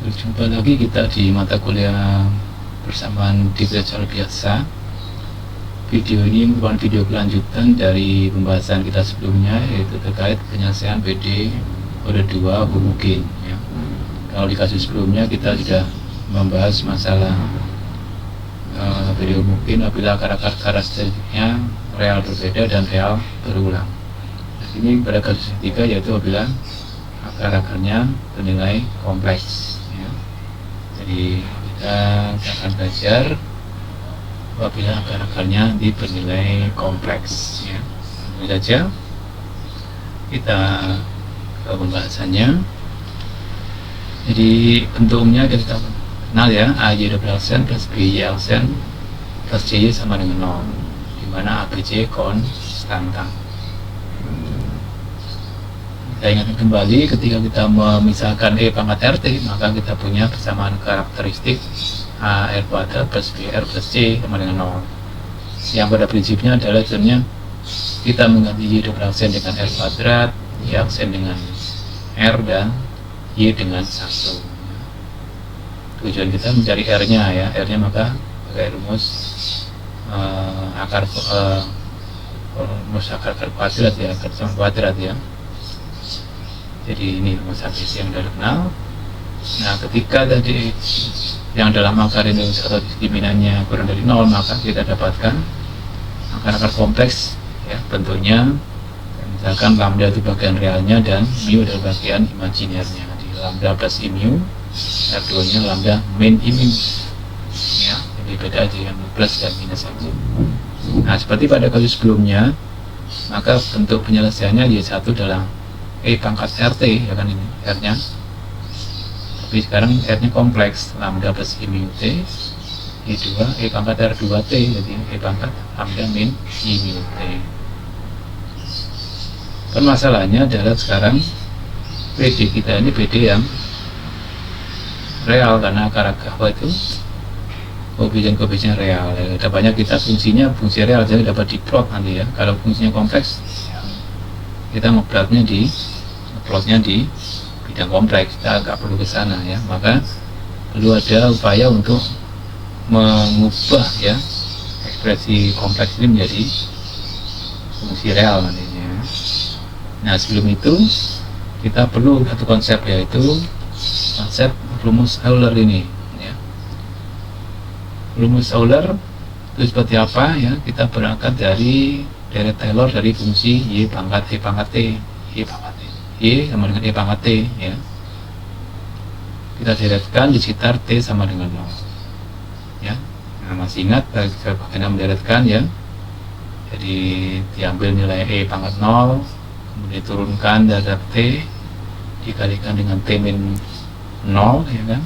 Berjumpa lagi kita di mata kuliah persamaan diferensial biasa. Video ini merupakan video kelanjutan dari pembahasan kita sebelumnya, yaitu terkait penyelesaian PD kode 2 homogen ya. Kalau di kasus sebelumnya kita sudah membahas masalah PD homogen apabila karakteristiknya real berbeda dan real berulang. Ini pada kasus ketiga, yaitu apabila akar-akarnya bernilai kompleks ya. Jadi kita akan belajar apabila akar-akarnya bernilai kompleks ya. Langsung saja kita ke pembahasannya. Jadi bentuknya kita kenal ya, AY double Lsen plus BY Lsen plus CY sama dengan 0, dimana ABC konstanta. Saya ingatkan kembali, ketika kita memisahkan E pangkat RT, maka kita punya persamaan karakteristik AR kuadrat plus BR plus C sama dengan 0. Yang pada prinsipnya adalah contohnya kita mengganti Y double Lsen dengan R kuadrat, Y Lsen dengan R, dan Y dengan 1. Tujuan kita mencari R-nya ya, R-nya maka pakai rumus rumus akar kuadrat ya, akar sama kuadrat ya. Jadi ini rumus ABC yang sudah dikenal. Nah, ketika tadi yang dalam akar ini atau diskriminannya kurang dari 0, maka kita dapatkan akar-akar kompleks ya, bentuknya misalkan lambda itu bagian realnya dan mu adalah bagian imajinernya. Di lambda plus I mu, R2 nya lambda min I mu ya, jadi beda aja yang plus dan minus saja. Nah, seperti pada kasus sebelumnya, maka bentuk penyelesaiannya Y1 dalam E pangkat RT ya kan, ini R-nya. Tapi sekarang R-nya kompleks, lambda plus I mu T, Y2 E pangkat R2T, jadi E pangkat lambda min I mu T. Permasalahannya adalah sekarang PD kita ini PD yang real, karena akar-akar itu koefisien real ya. Ada banyak kita fungsi real, jadi dapat diplot nanti ya. Kalau fungsinya kompleks, kita ngeplotnya di bidang kompleks, kita agak perlu ke sana ya. Maka perlu ada upaya untuk mengubah ya ekspresi kompleks ini menjadi fungsi real nantinya. Nah, sebelum itu kita perlu satu konsep, yaitu konsep rumus Euler ini ya. Rumus Euler itu seperti apa ya? Kita berangkat dari deret Taylor dari fungsi Y pangkat E pangkat T, Y pangkat T, Y sama dengan E pangkat T ya. Kita deretkan di sekitar T sama dengan 0 ya. Nah, masih ingat bagaimana menderetkan ya? Jadi diambil nilai E pangkat 0, kemudian diturunkan dari T, dikalikan dengan T min 0 ya kan.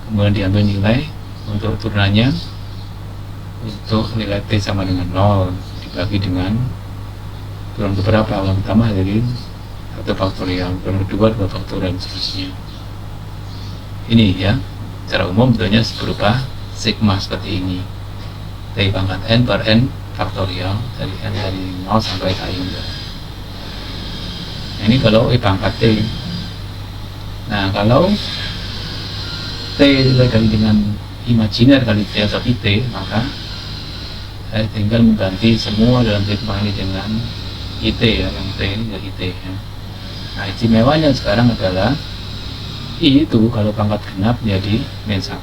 Kemudian diambil nilai untuk turunannya, untuk nilai T sama dengan 0 bagi dengan turun beberapa, yang pertama dari 1 faktorial, turun kedua 2 faktorial, dan seterusnya. Ini ya, secara umum bentuknya berupa sigma seperti ini, T pangkat N per N faktorial, dari N dari 0 sampai K hingga. Nah, ini kalau E pangkat T. Nah, kalau T dikali dengan imajiner kali T atau IT, maka saya tinggal mengganti semua dalam ritme ini dengan IT ya, yang T ini jadi IT ya. Nah, istimewanya sekarang adalah I itu kalau pangkat genap jadi min 1,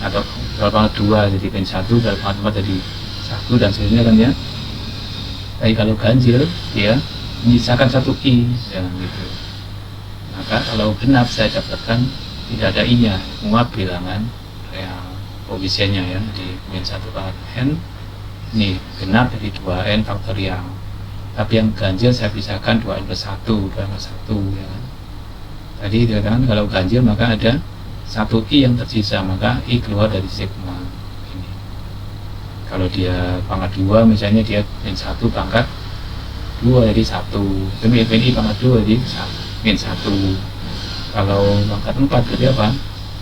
atau kalau pangkat 2 jadi min 1, kalau pangkat 4 jadi 1, dan seterusnya kan ya. Tapi kalau ganjil dia menyisakan 1 I ya, gitu. Maka kalau genap saya dapatkan tidak ada I nya, semua bilangan real koefisiennya ya, di min 1 pangkat N ini genap jadi 2N faktorial. Tapi yang ganjil saya pisahkan 2N plus 1, 2N plus 1 ya kan. Tadi kan kalau ganjil maka ada 1 I yang tersisa, maka I keluar dari sigma ini. Kalau dia pangkat 2 misalnya dia min 1 pangkat 2 jadi 1, min I pangkat 2 jadi min 1. Kalau pangkat 4 berarti apa?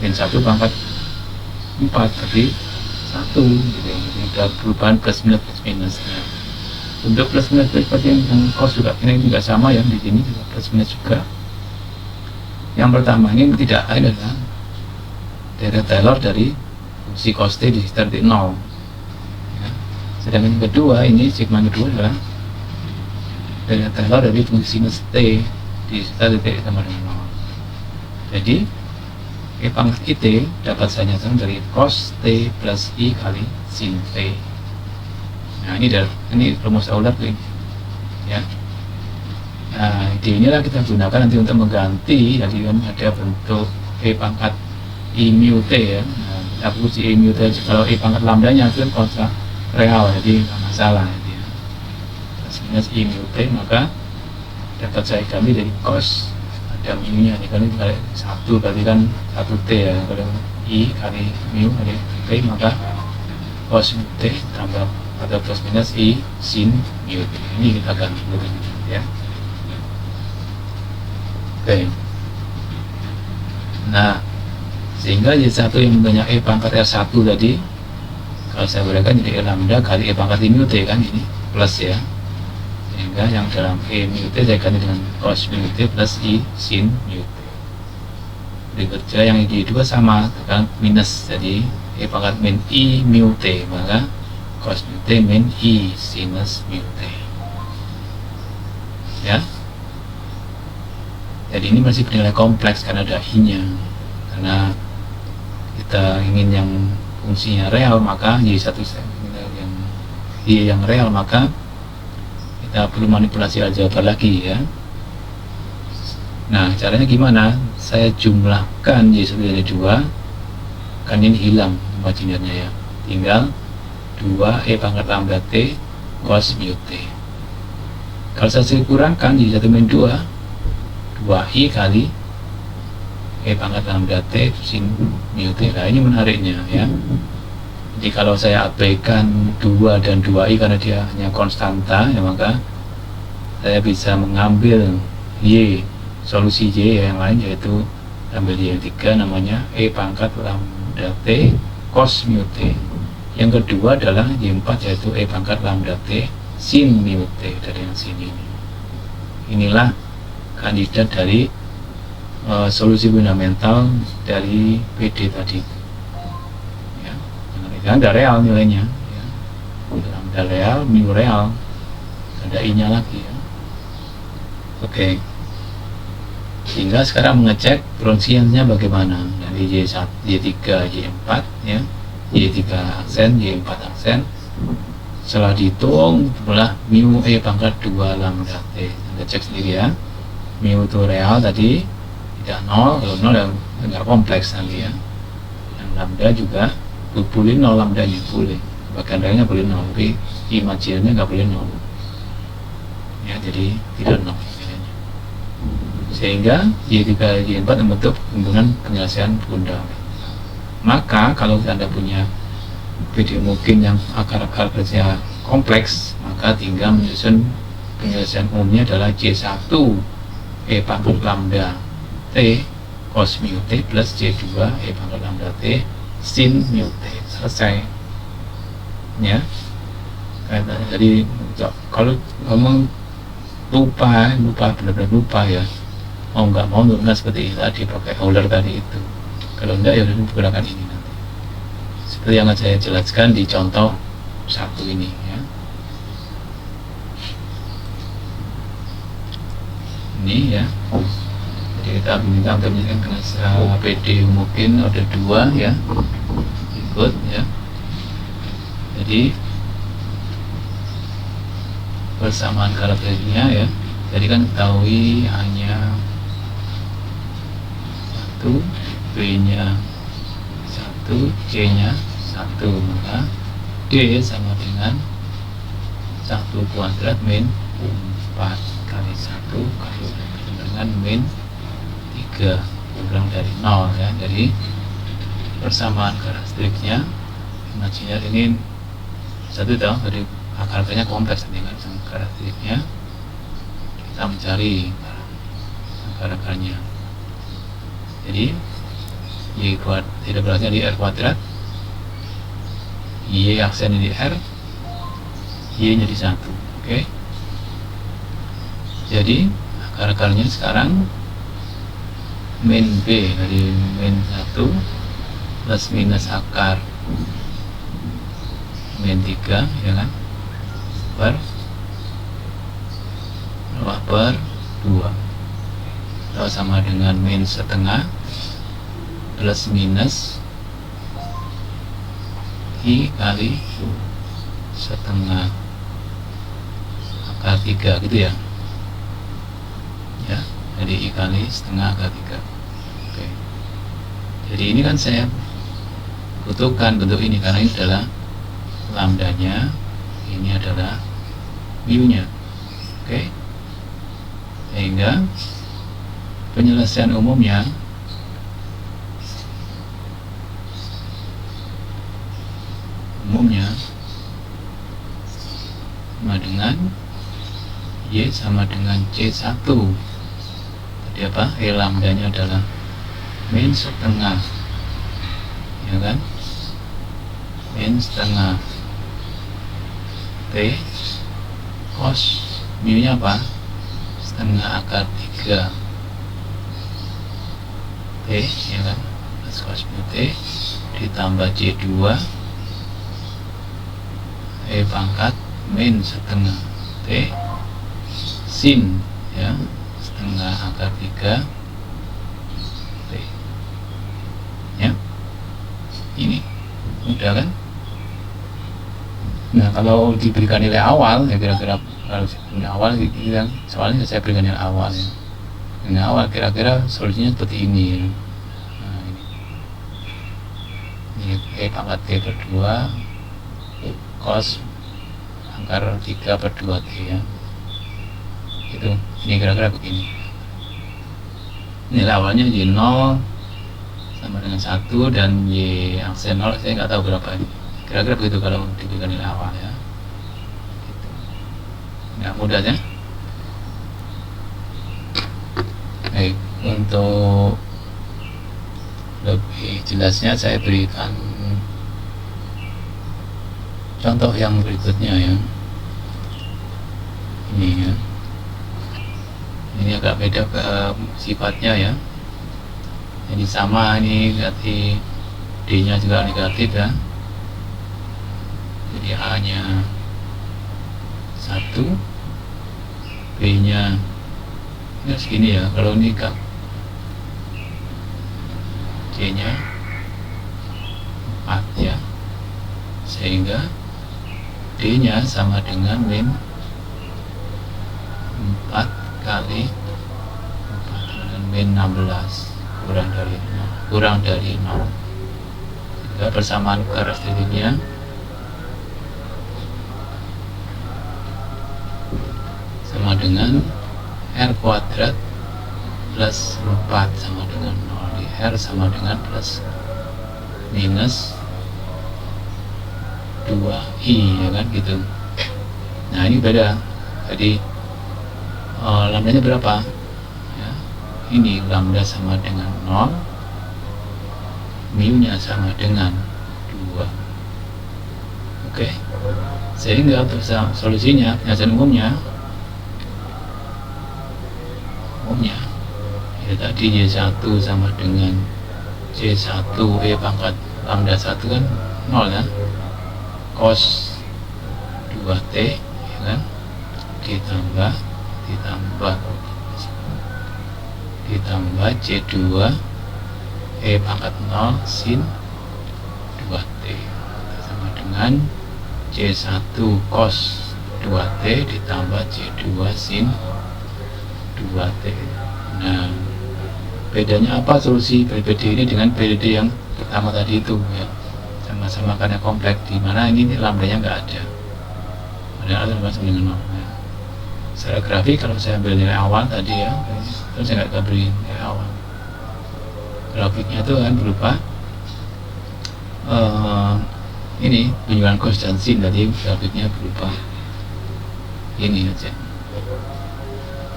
Min 1 pangkat 4 berarti 1 gitu. Ini ada perubahan plus minus minusnya. Untuk plus minus seperti yang cos juga ini juga sama ya, di sini juga plus minus juga. Yang pertama ini tidak adalah deret Taylor dari fungsi cos T di sekitar titik 0 ya. Sedangkan yang kedua, ini sigma kedua adalah deret Taylor dari fungsi sinus T di sekitar titik sama dengan 0. Jadi E pangkat IT dapat saya nyatakan dari cos T plus I kali sin T. Nah ini rumus Euler ini ya. Nah inilah kita gunakan nanti untuk mengganti, jadi kan ada bentuk E pangkat I mu T ya. Nah, kita hapus I mu T, kalau E pangkat lambdanya itu kan kontra real, jadi nggak masalah ya. Plus minus I mu T, maka dapat saya ganti dari cos, ada mu nya ini kan satu, berarti kan 1 T ya. Kalau I kali mu kali T, maka cos mu T tambah atau plus minus I sin mu T. Ini kita ganti ya. Oke. Nah, sehingga Y1 yang banyak E pangkat R1 tadi, kalau saya berikan jadi E lambda kali E pangkat I mu T kan, ini plus ya. Sehingga yang dalam E mu T saya ganti dengan cos mu T plus I sin mu T. Berikutnya yang di dua sama kan minus, jadi E pangkat min I mu T, maka cos mu T min I sinus mu T ya. Jadi ini masih bernilai kompleks karena ada I-nya. Karena kita ingin yang fungsinya real, maka Y1 yang Y yang real, maka kita perlu manipulasi aljabar lagi ya. Nah, caranya gimana? Saya jumlahkan Y1 dari 2, kan ini hilang imajinernya ya. Tinggal 2 E pangkat lambda T cos mu T. Kalau saya kurangkan Y1 min 2 2i kali E pangkat lambda T sin mu T. Nah ini menariknya ya. Jadi kalau saya abaikan 2 dan 2i karena dia hanya konstanta ya, maka saya bisa mengambil Y, solusi Y yang lain, yaitu ambil Y yang 3 namanya E pangkat lambda T cos mu T. Yang kedua adalah Y4 yaitu E pangkat lambda T sin mu T dari yang sini. Inilah kandidat dari solusi fundamental dari PD tadi ya. Yang ada real nilainya ya. Lambda real, mu real, ada I nya lagi ya. Oke. Sehingga sekarang mengecek peronciannya bagaimana dari Y1, Y3, Y4 ya. Y3 aksen, Y4 aksen. Setelah dihitung itulah mu E pangkat 2 lambda T. Anda cek sendiri ya. Mu itu real tadi tidak 0, kalau 0 yang enggak kompleks nanti ya. Yang lambda juga boleh 0 lambdanya, boleh bagian realnya boleh 0, tapi imajinnya nggak boleh 0 ya, jadi tidak 0 sehingga Y3 Y4 membentuk hubungan penyelesaian fundamental. Maka kalau Anda punya video mungkin yang akar-akar kerja kompleks, maka tinggal menyusun penyelesaian umumnya adalah J1 E pangkat lambda T cos mu T plus J2 E pangkat lambda T sin mu T. Selesai ya. Jadi kalau ngomong lupa benar-benar lupa ya, mau nggak mau nurunkan seperti ini tadi, pakai Euler tadi itu. Kalau enggak ya udah gunakan ini nanti seperti yang saya jelaskan di contoh 1 ini ya. Ini ya, jadi kita minta untuk menyelesaikan kelas PD mungkin ada 2 ya, ikut ya. Jadi persamaan karakternya ya, jadi kan ketahui hanya 1, B nya 1, C nya 1, maka D sama dengan 1 kuadrat min 4 kali 1 kali dengan min 3 kurang dari 0 ya. Jadi persamaan karakteristiknya imajiner ini satu dong, dari akar-akarnya kompleks nanti kan karakteristiknya, kita mencari akar-akarnya. Jadi Y kuadrat tidak berasnya di R kuadrat, Y aksen di R, Y nya di 1. Oke. Jadi akar-akarnya sekarang min B dari min 1 plus minus akar min 3 ya kan, per bawah per 2 atau sama dengan min setengah plus minus I kali setengah akar 3 gitu ya. Ya, jadi I kali setengah akar 3. Oke. Jadi ini kan saya butuhkan bentuk ini karena ini adalah lambdanya, ini adalah mu-nya. Oke. Sehingga penyelesaian umumnya sama dengan Y sama dengan C1. Tadi apa? E lambdanya adalah min setengah, ya kan? Min setengah T cos mu-nya apa? Setengah akar 3 T, ya kan? Plus cos mu T ditambah C2 E pangkat min setengah T sin, ya, setengah akar 3 T. Ya, ini mudah kan? Nah, kalau diberikan nilai awal ya kira-kira, kalau nilai awal kita, soalnya saya berikan nilai awal ya. Nilai awal kira-kira solusinya seperti ini ya. Nah, ini E pangkat T per 2 cos akar 3 per 2 T ya. Itu ini kira-kira begini. Nilai awalnya Y0 sama dengan 1 dan Y aksen 0 saya nggak tahu berapa ini. Kira-kira begitu kalau diberikan nilai awal ya. Gitu. Nggak mudah ya. Baik, untuk lebih jelasnya saya berikan contoh yang berikutnya ya. Ini ya. Ini agak beda ke sifatnya ya. Jadi sama, ini berarti D-nya juga negatif ya. Jadi A-nya 1, B-nya ya segini ya. Kalau ini kan C-nya 4 ya. Sehingga D-nya sama dengan min 4 kali 4 dengan min 16 kurang dari 0. Sehingga persamaan karakteristiknya sama dengan R kuadrat plus 4 sama dengan 0. Di R sama dengan plus minus 2i ya kan gitu. Nah ini beda. Jadi lambdanya berapa ya? Ini lambda sama dengan 0, mu-nya sama dengan 2. Oke. Sehingga solusinya penyelesaian umumnya ya tadi Y1 sama dengan C1 E pangkat lambda 1 kan 0 ya, cos 2T ya kan, ditambah C2 E pangkat 0 sin 2T sama dengan C1 cos 2T ditambah C2 sin 2T. Nah, bedanya apa solusi PDD ini dengan PDD yang pertama tadi itu ya? Sama-sama karena kompleks, di mana ini lambdanya nggak ada. Padahal ada sama dengan 0 ya. Secara grafik kalau saya ambil nilai awal tadi ya, terus saya nggak beri nilai awal. Grafiknya itu kan berupa ini tunjukan cos dan sin, tadi grafiknya berupa ini aja.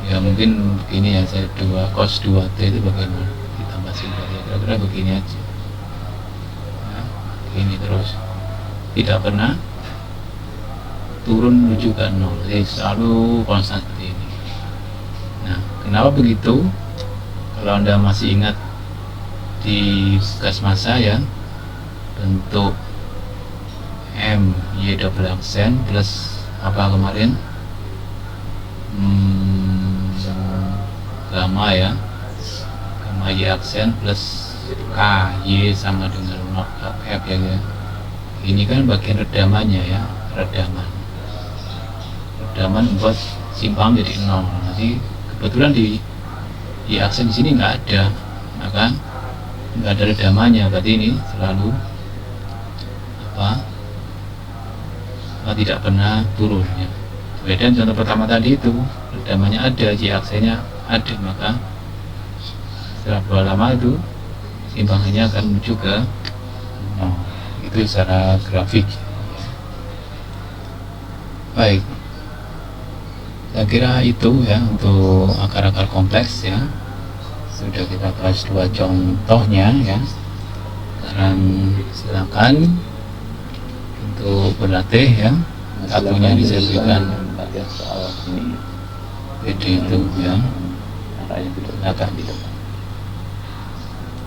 Ya mungkin begini ya, saya cos 2T itu bagaimana ditambah sin tadi, kira-kira begini aja ya, begini terus tidak pernah turun menuju ke 0, jadi selalu konstan seperti ini. Nah kenapa begitu? Kalau Anda masih ingat di gas massa ya, bentuk M Y double aksen plus apa kemarin, gamma ya, gamma Y aksen plus K Y sama dengan 0 F ya, ini kan bagian redamannya ya, redaman buat simpang jadi 0. Nanti kebetulan di aksen di sini nggak ada, maka nggak ada redamannya, berarti ini selalu tidak pernah turun ya. Beda contoh pertama tadi itu redamannya ada, J aksennya ada, maka setelah berapa lama itu simpangannya akan menuju ke itu secara grafik. Baik, saya kira itu ya untuk akar-akar kompleks ya, sudah kita bahas 2 contohnya ya. Sekarang silakan untuk berlatih ya, satunya bisa berikan soal ini video itu ya, arahnya silakan.